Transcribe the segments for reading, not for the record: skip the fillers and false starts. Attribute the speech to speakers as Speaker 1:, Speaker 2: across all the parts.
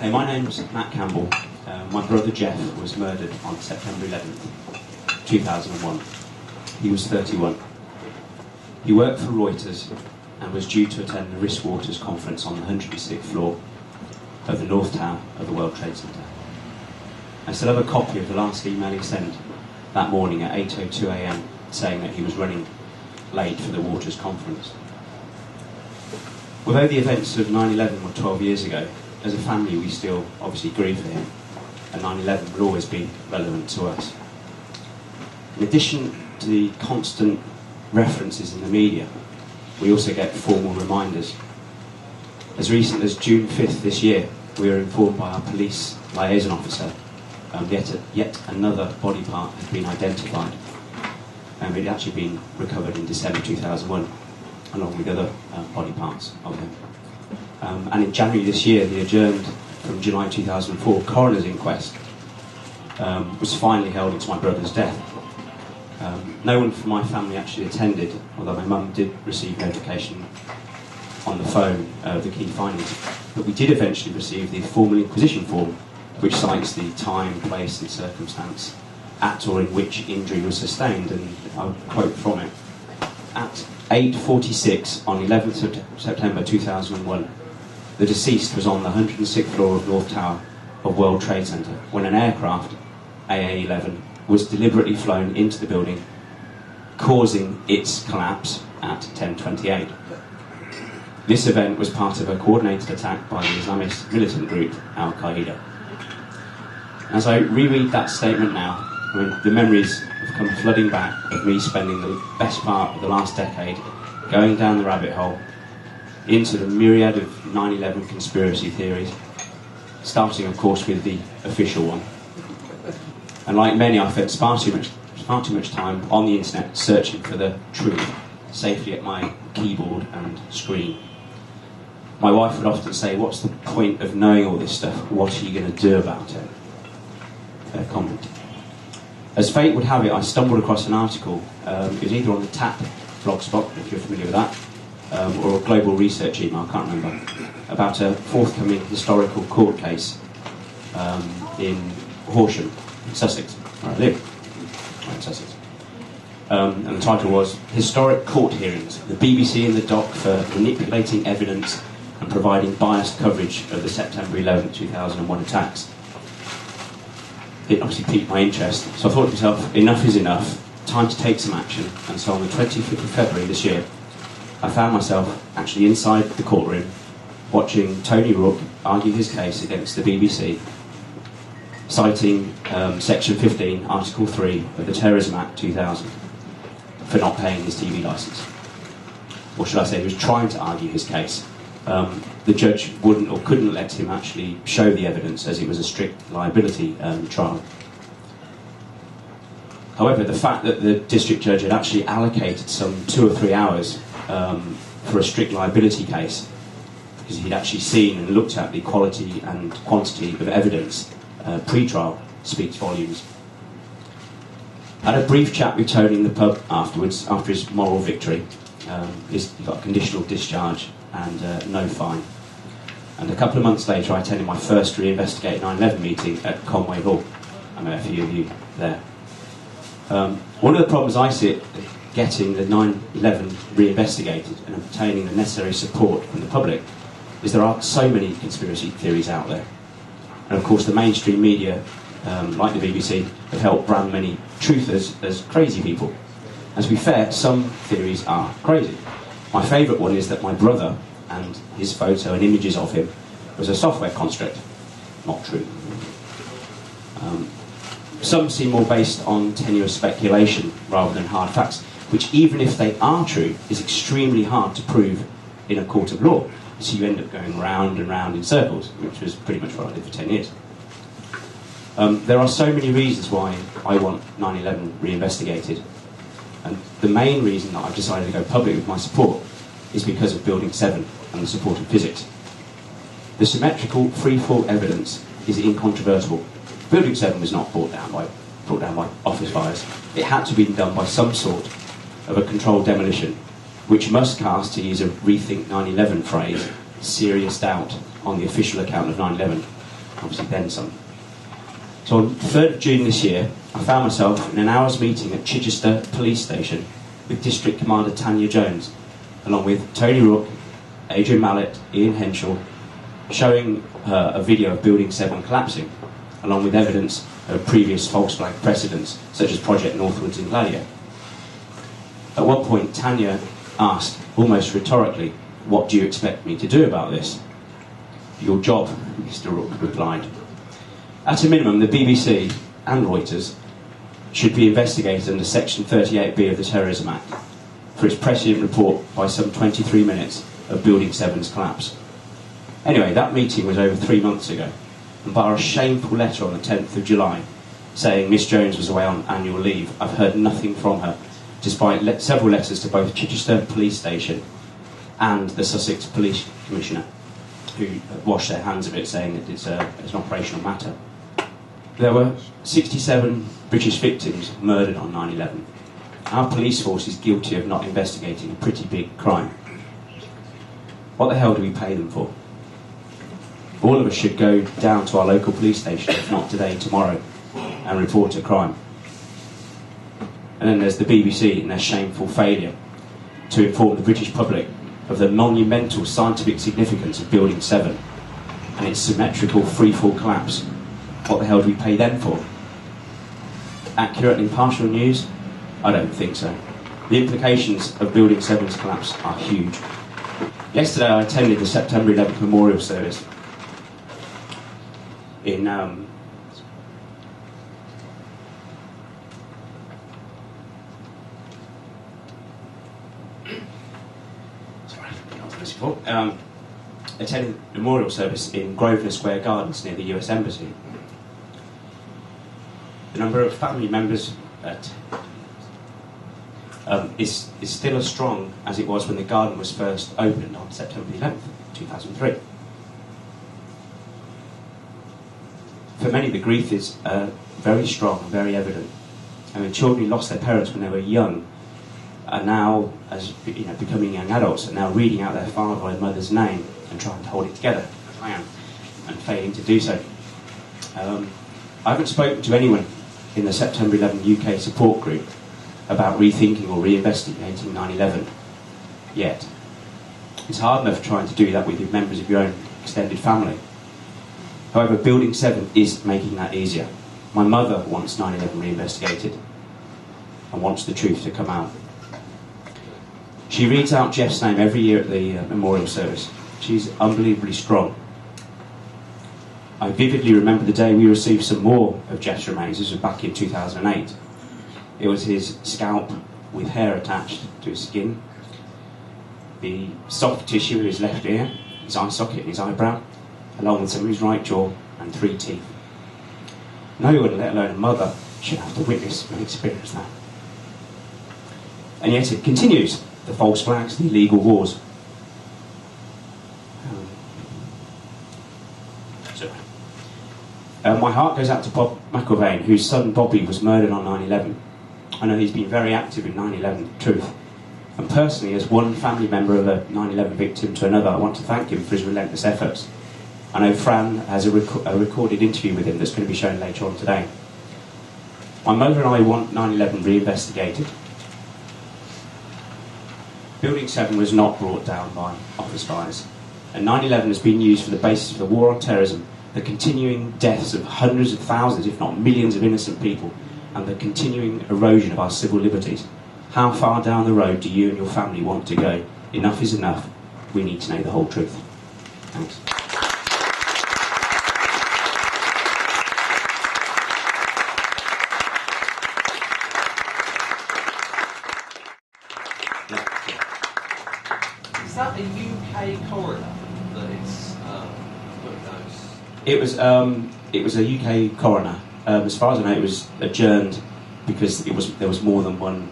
Speaker 1: Hey, my name's Matt Campbell. My brother Jeff was murdered on September 11th, 2001. He was 31. He worked for Reuters and was due to attend the Risk Waters conference on the 106th floor of the North Tower of the World Trade Center. I still have a copy of the last email he sent that morning at 8:02 a.m. saying that he was running late for the Waters conference. Although the events of 9/11 were 12 years ago, as a family we still obviously grieve for him, and 9/11 will always be relevant to us. In addition to the constant references in the media, we also get formal reminders. As recent as June 5th this year, we were informed by our police liaison officer yet another body part had been identified, and it had actually been recovered in December 2001, along with other body parts of him. And in January this year, the adjourned from July 2004 coroner's inquest was finally held into my brother's death. No one from my family actually attended, although my mum did receive notification on the phone of the key findings. But we did eventually receive the formal inquisition form, which cites the time, place and circumstance at or in which injury was sustained, and I'll quote from it. At 8:46 on 11th of September 2001, the deceased was on the 106th floor of North Tower of World Trade Center when an aircraft, AA-11, was deliberately flown into the building, causing its collapse at 10:28. This event was part of a coordinated attack by the Islamist militant group Al-Qaeda. As I reread that statement now, the memories have come flooding back of me spending the best part of the last decade going down the rabbit hole into the myriad of 9/11 conspiracy theories, starting of course with the official one. And like many, I spent far too much time on the internet searching for the truth, safely at my keyboard and screen. My wife would often say, "What's the point of knowing all this stuff? What are you going to do about it?" Fair comment. As fate would have it, I stumbled across an article. It was either on the TAP blogspot, if you're familiar with that, or a global research email, I can't remember, about a forthcoming historical court case in Horsham, in Sussex, where I live, in Sussex. And the title was "Historic Court Hearings, the BBC and the dock for manipulating evidence and providing biased coverage of the September 11, 2001 attacks." It obviously piqued my interest, so I thought to myself, enough is enough, time to take some action. And so on the 25th of February this year, I found myself actually inside the courtroom watching Tony Rourke argue his case against the BBC, citing Section 15, Article 3 of the Terrorism Act 2000 for not paying his TV licence. Or should I say, he was trying to argue his case. The judge wouldn't or couldn't let him actually show the evidence, as it was a strict liability trial. However, the fact that the district judge had actually allocated some 2 or 3 hours for a strict liability case, because he'd actually seen and looked at the quality and quantity of evidence pre-trial, speaks volumes. I had a brief chat with Tony in the pub afterwards, after his moral victory. He got a conditional discharge and no fine. And a couple of months later, I attended my first Reinvestigate 9/11 meeting at Conway Hall. I met a few of you there. One of the problems I see at getting the 9/11 reinvestigated and obtaining the necessary support from the public is there are so many conspiracy theories out there. And of course, the mainstream media, like the BBC, have helped brand many truthers as crazy people. And to be fair, some theories are crazy. My favourite one is that my brother and his photo and images of him was a software construct. Not true. Some seem more based on tenuous speculation rather than hard facts, which, even if they are true, is extremely hard to prove in a court of law. So you end up going round and round in circles, which was pretty much what I did for 10 years. There are so many reasons why I want 9/11 reinvestigated. And the main reason that I've decided to go public with my support is because of Building 7 and the support of physics. The symmetrical freefall evidence is incontrovertible. Building 7 was not brought down by office fires. It had to be done by some sort of a controlled demolition, which must cast, to use a Rethink 9/11 phrase, serious doubt on the official account of 9/11, obviously then some. So on the 3rd of June this year, I found myself in an hour's meeting at Chichester Police Station with District Commander Tanya Jones, along with Tony Rook, Adrian Mallett, Ian Henshall, showing a video of Building 7 collapsing, along with evidence of previous false flag precedents, such as Project Northwoods in Gladio. At one point, Tanya asked, almost rhetorically, "What do you expect me to do about this?" "Your job," Mr. Rook replied. At a minimum, the BBC and Reuters should be investigated under Section 38B of the Terrorism Act for its prescient report by some 23 minutes of Building 7's collapse. Anyway, that meeting was over 3 months ago, and bar a shameful letter on the 10th of July saying Miss Jones was away on annual leave, I've heard nothing from her, despite several letters to both Chichester Police Station and the Sussex Police Commissioner, who washed their hands of it, saying that it's an operational matter. There were 67 British victims murdered on 9/11. Our police force is guilty of not investigating a pretty big crime. What the hell do we pay them for? All of us should go down to our local police station, if not today, tomorrow, and report a crime. And then there's the BBC and their shameful failure to inform the British public of the monumental scientific significance of Building 7 and its symmetrical freefall collapse. What the hell do we pay them for? Accurate and impartial news? I don't think so. The implications of Building 7's collapse are huge. Yesterday I attended the September 11th memorial service in attended the memorial service in Grosvenor Square Gardens near the US Embassy. The number of family members is still as strong as it was when the garden was first opened on September 11th, 2003. For many, the grief is very strong, very evident. I mean, children who lost their parents when they were young are now, as you know, becoming young adults, are now reading out their father or mother's name and trying to hold it together, as I am, and failing to do so. I haven't spoken to anyone in the September 11 UK support group about rethinking or reinvestigating 9/11 yet. It's hard enough trying to do that with your members of your own extended family. However, Building 7 is making that easier. My mother wants 9/11 reinvestigated and wants the truth to come out. She reads out Jeff's name every year at the memorial service. She's unbelievably strong. I vividly remember the day we received some more of Jeff's remains. This was back in 2008. It was his scalp with hair attached to his skin, the soft tissue of his left ear, his eye socket and his eyebrow, along with some of his right jaw and 3 teeth. No one, let alone a mother, should have to witness and experience that. And yet it continues, the false flags, the illegal wars. My heart goes out to Bob McIlvaine, whose son Bobby was murdered on 9/11. I know he's been very active in 9/11 Truth. And personally, as one family member of a 9/11 victim to another, I want to thank him for his relentless efforts. I know Fran has a recorded interview with him that's going to be shown later on today. My mother and I want 9/11 reinvestigated. Building 7 was not brought down by office fires, and 9/11 has been used for the basis of the war on terrorism, the continuing deaths of hundreds of thousands, if not millions of innocent people, and the continuing erosion of our civil liberties. How far down the road do you and your family want to go? Enough is enough. We need to know the whole truth. Thanks.
Speaker 2: Is that a UK coroner that is put those?
Speaker 1: It was a UK coroner. As far as I know, it was adjourned because there was more than one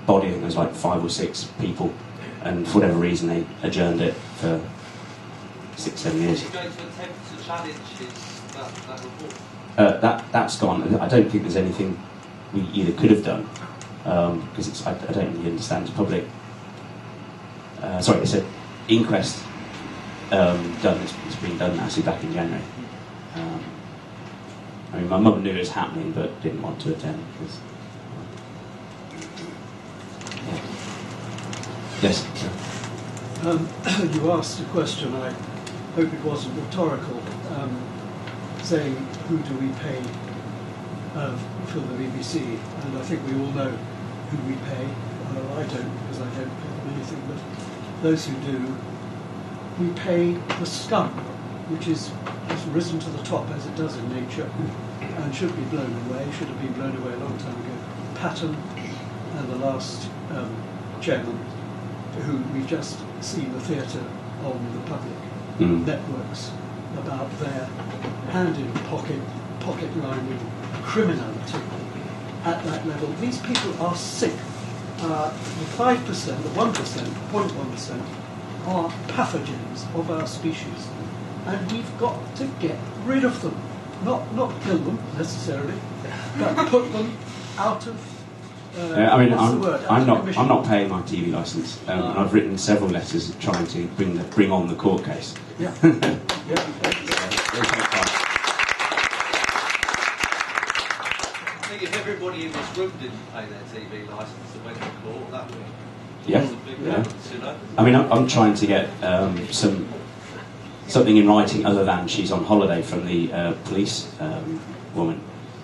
Speaker 1: body. I think there was like 5 or 6 people, and for whatever reason they adjourned it for 6-7 years.
Speaker 2: Is he going to attempt to challenge that report?
Speaker 1: That's gone. I don't think there's anything we either could have done because I don't really understand the public. Sorry, it's an inquest done. It's been done actually back in January. I mean, my mum knew it was happening, but didn't want to attend. Because, yeah. Yes.
Speaker 3: You asked a question, I hope it wasn't rhetorical, saying who do we pay for the BBC, and I think we all know who we pay. I don't, because I don't pay them anything, but those who do, we pay the scum, which has risen to the top as it does in nature, and should be blown away, should have been blown away a long time ago. Patton and the last chairman, who we've just seen the theatre on the public networks about their hand-in-pocket line with criminality at that level. These people are sick. The 5%, the 1%, 0.1% are pathogens of our species, and we've got to get rid of them. Not kill them necessarily, but put them out of.
Speaker 1: I mean, I'm not paying my TV licence, and I've written several letters trying to bring on the court case.
Speaker 3: Yeah.
Speaker 2: I think if everybody in this room didn't pay their TV licence and went to court, that would be a big difference, you know.
Speaker 1: I mean, I'm trying to get something in writing other than she's on holiday from the police woman,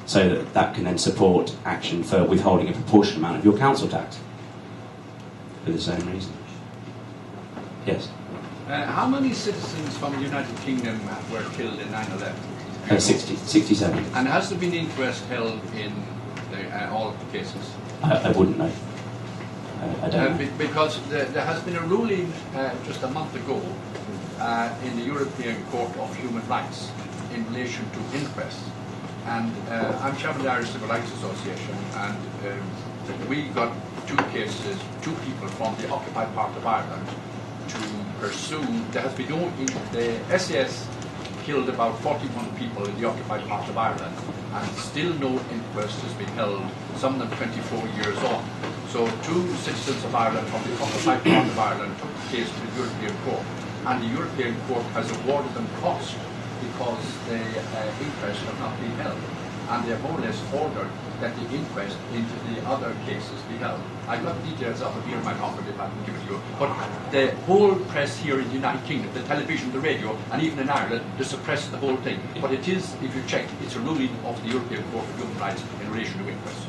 Speaker 1: so that can then support action for withholding a proportionate amount of your council tax for the same reason. Yes.
Speaker 4: How many citizens from the United Kingdom were killed in 9/11?
Speaker 1: 67.
Speaker 4: And has there been inquest held in all of the cases?
Speaker 1: I wouldn't know. I don't know.
Speaker 4: Because there has been a ruling just a month ago in the European Court of Human Rights in relation to inquest. And I'm chairman of the Irish Civil Rights Association, and we got two cases, two people from the occupied part of Ireland to pursue. There has been the SAS killed about 41 people in the occupied part of Ireland, and still no inquest has been held, some of them 24 years on. So two citizens of Ireland from the occupied part of Ireland took the case to the European Court, and the European Court has awarded them cost because the inquest have not been held. And they have more or less ordered that the inquest into the other cases be held. I've got details of it here in my pocket if I can give it to you. But the whole press here in the United Kingdom, the television, the radio, and even in Ireland, they suppress the whole thing. But it is, if you check, it's a ruling of the European Court of Human Rights in relation to inquests.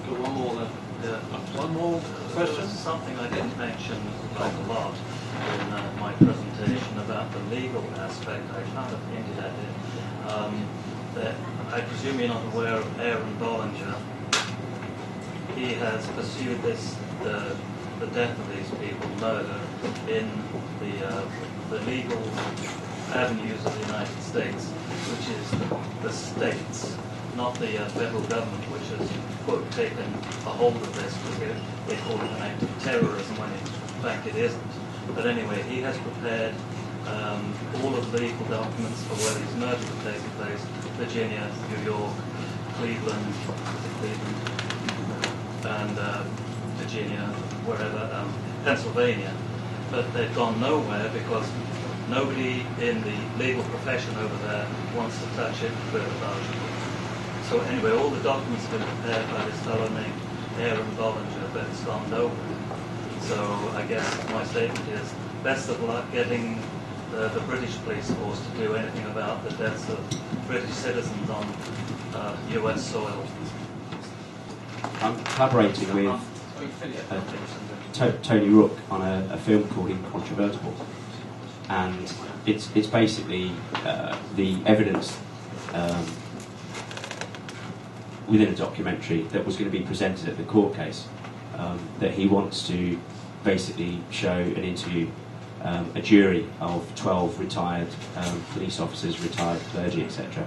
Speaker 2: Got one more then. One more question?
Speaker 5: Something I didn't mention quite a lot in my presentation about the legal aspect. I kind of hinted at it. That I presume you're not aware of Aaron Bollinger. He has pursued the death of these people, murder, in the legal avenues of the United States, which is the states, not the federal government, which has taken a hold of this because they call it an act of terrorism when in fact it isn't. But anyway, he has prepared all of the legal documents for where these murders have taken place: Virginia, New York, Cleveland, and Virginia, wherever, Pennsylvania. But they've gone nowhere because nobody in the legal profession over there wants to touch it further. So anyway, all the documents have been prepared by this fellow named Aaron Bollinger, but it's gone nowhere. So I guess my statement is, best of luck getting the British police force to do anything about the deaths of British citizens on US soil.
Speaker 1: I'm collaborating with Tony Rook on a film called Incontrovertible, and it's basically the evidence within a documentary that was going to be presented at the court case, that he wants to basically show and interview a jury of 12 retired police officers, retired clergy, etc.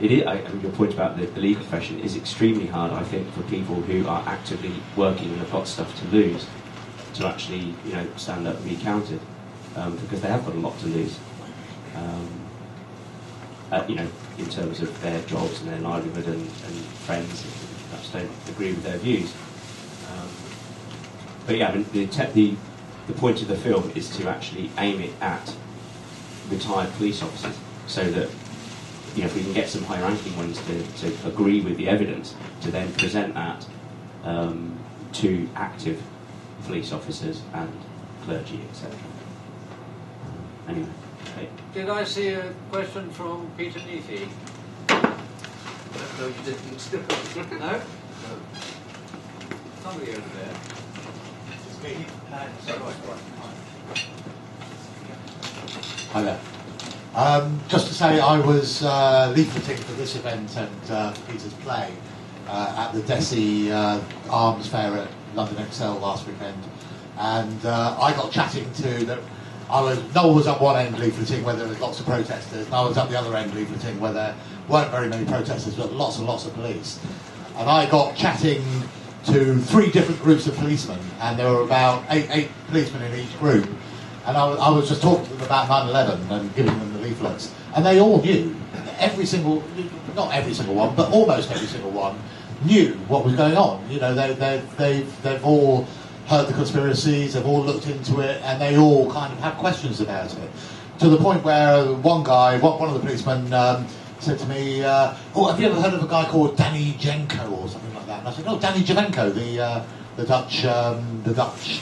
Speaker 1: It is, your point about the legal profession is extremely hard, I think, for people who are actively working and have got stuff to lose, to actually, stand up and be counted, because they have got a lot to lose. In terms of their jobs and their livelihood and friends who perhaps don't agree with their views. But yeah, I mean, the point of the film is to actually aim it at retired police officers, so that if we can get some high-ranking ones to agree with the evidence, to then present that to active police officers and clergy, etc. Anyway. Okay.
Speaker 2: Did I see a question from Peter Neefy? No, you didn't. No? No. Somebody over there. It's me.
Speaker 6: Hi there. Just to say, I was leafleting for this event and Peter's play at the Desi Arms Fair at London Excel last weekend, and I got chatting to Noel was at one end leafleting where there was lots of protesters, and I was at the other end leafleting where there weren't very many protesters but lots and lots of police. And I got chatting to 3 different groups of policemen, and there were about eight policemen in each group. And I was just talking to them about 9/11 and giving them the leaflets, and they all knew, not every single one, but almost every single one knew what was going on. They've all heard the conspiracies, they've all looked into it, and they all kind of have questions about it. To the point where one of the policemen said to me, have you ever heard of a guy called Danny Jenko or something like that? And I said, Danny Javenko, the Dutch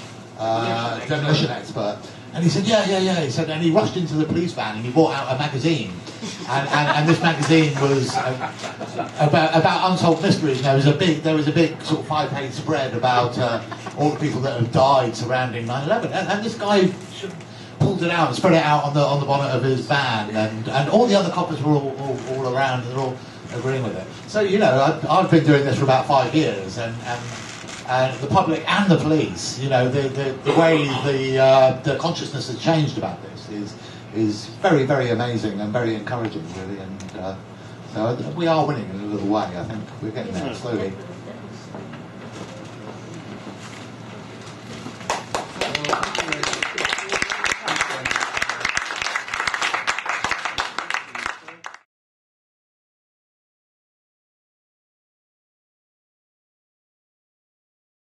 Speaker 6: demolition expert. And he said, yeah. He said, and he rushed into the police van and he brought out a magazine, and this magazine was about unsolved mysteries. And there was a big sort of 5-page spread about all the people that have died surrounding 9/11. And this guy pulled it out and spread it out on the bonnet of his van, and all the other coppers were all around, and they're all agreeing with it. So I've been doing this for about 5 years, and the public and the police, the way the consciousness has changed about this is very, very amazing and very encouraging, really. And so we are winning in a little way. I think we're getting there slowly.